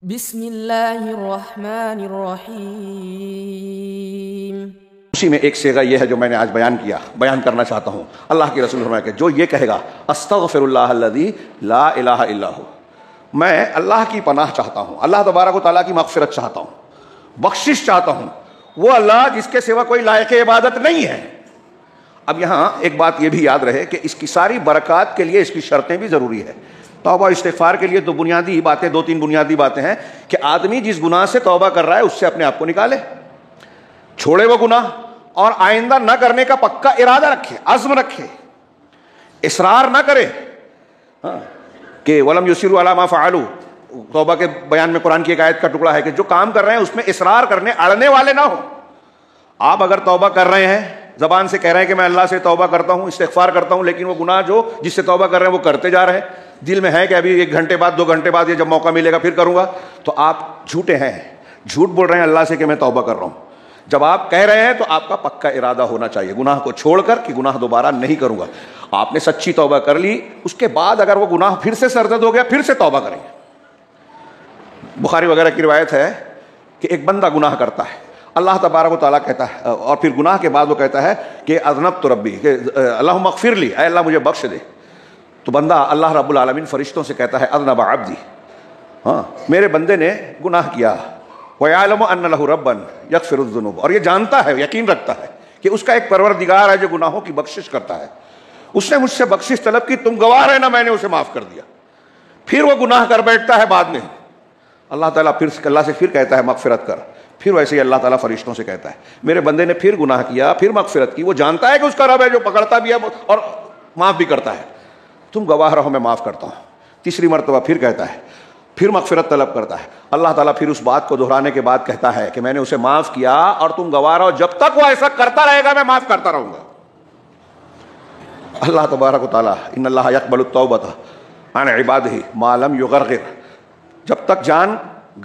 بسم اللہ الرحمن الرحیم۔ اسی میں ایک صیغہ یہ ہے جو میں نے آج بیان کرنا چاہتا ہوں۔ اللہ کے رسول فرمایا کہ جو یہ کہے گا استغفر اللہ الذی لا الہ الا ہو، میں اللہ کی پناہ چاہتا ہوں، اللہ تبارک و تعالیٰ کی مغفرت چاہتا ہوں، بخشش چاہتا ہوں، وہ اللہ جس کے سوا کوئی لائق عبادت نہیں ہے۔ اب یہاں ایک بات یہ بھی یاد رہے کہ اس کی ساری برکات کے لیے اس کی شرطیں بھی ضروری ہے۔ توبہ استغفار کے لیے دو تین بنیادی باتیں ہیں کہ آدمی جس گناہ سے توبہ کر رہا ہے اس سے اپنے آپ کو نکالے، چھوڑے وہ گناہ، اور آئندہ نہ کرنے کا پکا ارادہ رکھے، عزم رکھے، اصرار نہ کرے کہ وَلَمْ يُصِرُّوا عَلَىٰ مَا فَعَلُوا۔ توبہ کے بیان میں قرآن کی ایک آیت کا ٹکڑا ہے کہ جو کام کر رہے ہیں اس میں اصرار کرنے اڑنے والے نہ ہوں۔ آپ اگر توبہ کر رہے ہیں، زبان سے کہہ رہے ہیں کہ میں اللہ سے توبہ کرتا ہوں، استغفار کرتا ہوں، لیکن وہ گناہ جو جس سے توبہ کر رہے ہیں وہ کرتے جا رہے ہیں، دل میں ہے کہ ابھی 1 گھنٹے بعد 2 گھنٹے بعد یہ جب موقع ملے گا پھر کروں گا، تو آپ جھوٹے ہیں، جھوٹ بول رہے ہیں اللہ سے کہ میں توبہ کر رہا ہوں۔ جب آپ کہہ رہے ہیں تو آپ کا پکا ارادہ ہونا چاہیے گناہ کو چھوڑ کر کہ گناہ دوبارہ نہیں کروں گا۔ آپ نے سچی توبہ کر لی، اس کے بعد اگر وہ گناہ پھر سے سرزد ہو گیا پھر سے توبہ کریں گے۔ بخاری وغیرہ کی روایت ہے کہ ایک بندہ گناہ کرتا ہے، اللہ تبارک و تعالیٰ کہتا ہے، اور پھر گناہ کے بعد وہ کہتا ہے کہ اذنبت ربی، کہ اللہم اغفر لی، اے اللہ مجھے بخش دے۔ تو بندہ اللہ رب العالمین فرشتوں سے کہتا ہے اذنب عبدی، میرے بندے نے گناہ کیا، وَيَعْلَمُ أَنَّ لَهُ رَبًّا يَغْفِرُ الذُّنُوبَ، اور یہ جانتا ہے، یقین رکھتا ہے کہ اس کا ایک پروردگار ہے جو گناہوں کی بخشش کرتا ہے، اس نے مجھ سے بخشش طلب کی، تم گواہ رہے نا میں نے اسے معاف کر دیا۔ پھر وہ گناہ کر بیٹھتا ہے، بعد میں اللہ تعالیٰ اللہ سے پھر کہتا ہے مغفرت کر، پھر ویسے ہی اللہ تعالیٰ فرشتوں سے کہتا ہے میرے بندے نے پھر گناہ کیا، پھر مغفرت کی، وہ جانتا ہے کہ اس کا رب ہے جو پکڑتا بھی ہے اور معاف بھی کرتا ہے، تم گواہ رہو میں معاف کرتا ہوں۔ تیسری مرتبہ پھر کہتا ہے، پھر مغفرت طلب کرتا ہے، اللہ تعالیٰ پھر اس بات کو دہرانے کے بعد کہتا ہے کہ میں نے اسے معاف کیا اور تم گواہ رہو، جب تک وہ ایسا کرتا رہے گا میں معاف کرتا رہوں گا۔ اللہ تبارک و تعالیٰ ان اللہ یقبل التوبۃ عن عبادہ ما لم یغرغر، جب تک جان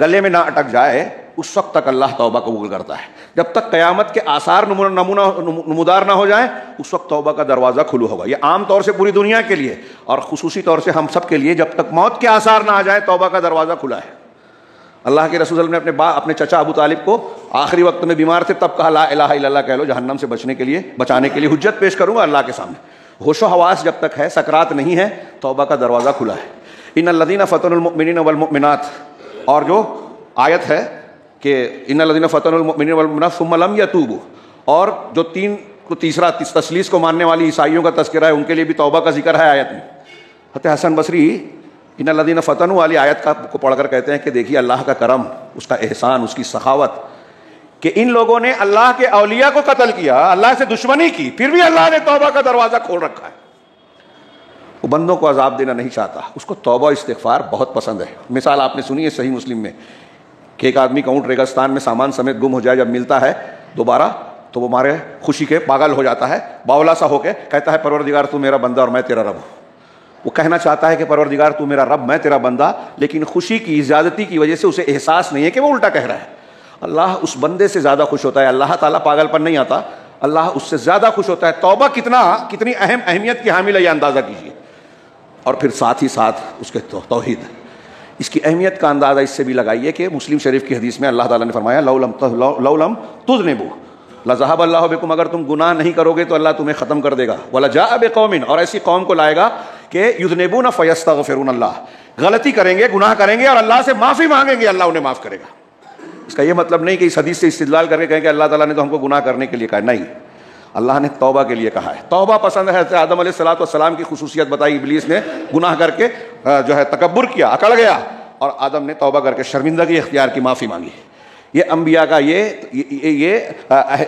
گلے میں نہ اٹک جائے اس وقت تک اللہ توبہ قبول کرتا ہے، جب تک قیامت کے آثار نمودار نہ ہو جائیں اس وقت توبہ کا دروازہ کھلو ہوگا۔ یہ عام طور سے پوری دنیا کے لیے اور خصوصی طور سے ہم سب کے لیے، جب تک موت کے آثار نہ آ جائیں توبہ کا دروازہ کھلا ہے۔ اللہ کے رسول صلی اللہ علیہ وسلم نے اپنے چچا ابو طالب کو آخری وقت میں بیمار تھے تب کہا لا الہ الا اللہ کہہ لو، جہنم سے بچانے کے لیے حجت پیش کروں گا اللہ کے سامنے۔ ہوش و حواس جب تک ہے، سکرات نہیں ہے، توبہ کا دروازہ کھلا ہے۔ ان الذین فتنوا المؤمنین والمؤمنات، اور جو آیت ہے کہ ان الذین فتنوا المؤمنین والمؤمنات ثم لم یتوبوا، اور جو تیسرا تثلیث کو ماننے والی عیسائیوں کا تذکرہ ہے ان کے لیے بھی توبہ کا ذکر ہے آیت میں۔ حضرت حسن بصری ان الذین فتنوا والی آیت کو پڑھ کر کہتے ہیں کہ دیکھیے اللہ کا کرم، اس کا احسان، اس کی سخاوت، کہ ان لوگوں نے اللہ کے اولیاء کو قتل کیا، اللہ سے دشمنی کی، پھر بھی اللہ نے توبہ کا دروازہ کھول رکھا ہے۔ وہ بندوں کو عذاب دینا نہیں چاہتا، اس کو توبہ استغفار بہت پسند ہے۔ مثال آپ نے سنی ہے صحیح مسلم میں کہ ایک آدمی کا اونٹ ریگستان میں سامان سمیت گم ہو جائے، جب ملتا ہے دوبارہ تو وہ مارے خوشی کے پاگل ہو جاتا ہے، باولا سا ہو کے کہتا ہے پروردگار تو میرا بندہ اور میں تیرا رب ہوں۔ وہ کہنا چاہتا ہے کہ پروردگار تو میرا رب میں تیرا بندہ، لیکن خوشی کی زیادتی کی وجہ سے اسے احساس نہیں ہے کہ وہ الٹا کہہ رہا ہے۔ اللہ اس بندے سے زیادہ خوش ہوتا ہے، اللہ تعالیٰ پاگل پر نہیں آتا، اللہ اس سے زیادہ خوش ہوتا ہے۔ توبہ کتنی اہمیت کی حامل ہے یہ اندازہ کیجیے، اور پھر ساتھ ہی ساتھ اس کے توحید، اس کی اہمیت کا اندازہ اس سے بھی لگائیے کہ مسلم شریف کی حدیث میں اللہ تعالیٰ نے فرمایا لو لم تذنبوا لذهب اللہ بکم، اگر تم گناہ نہیں کرو گے تو اللہ تمہیں ختم کر دے گا، وَلَجَاءَ بِقَوْمٍ، اور ایسی قوم کو لائے گا کہ یذنبون فیستغفرون اللہ، غلطی کریں گے، گناہ کریں گے اور اللہ سے معافی مانگیں گے، اللہ انہیں معاف کرے گا۔ اس کا یہ مطلب نہیں کہ اس حدیث سے استدلال کر کے کہیں کہ اللہ تعالیٰ نے تو ہم کو گناہ کرنے کے لیے کہا، نہیں، اللہ نے توبہ کے لیے کہا ہے۔ توبہ پسند ہے۔ حضرت آدم علیہ السلام کی خصوصیت بتائی، ابلیس نے گناہ کر کے جو ہے تکبر کیا، اکڑ گیا، اور آدم نے توبہ کر کے شرمندگی اختیار کی، معافی مانگی۔ یہ انبیاء کا یہ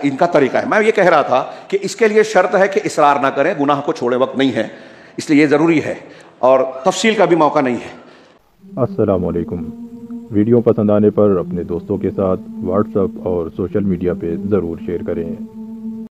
ان کا طریقہ ہے۔ میں یہ کہہ رہا تھا کہ اس کے لیے شرط ہے کہ اصرار نہ کریں، گناہ کو چھوڑے وقت نہیں ہے، اس لیے یہ ضروری ہے اور تفصیل کا بھی موقع نہیں ہے۔ السلام علیکم۔ ویڈیو پسند آنے پر اپنے دوستوں کے ساتھ واٹس ایپ اور سوشل میڈیا پہ ضرور شیئر کریں۔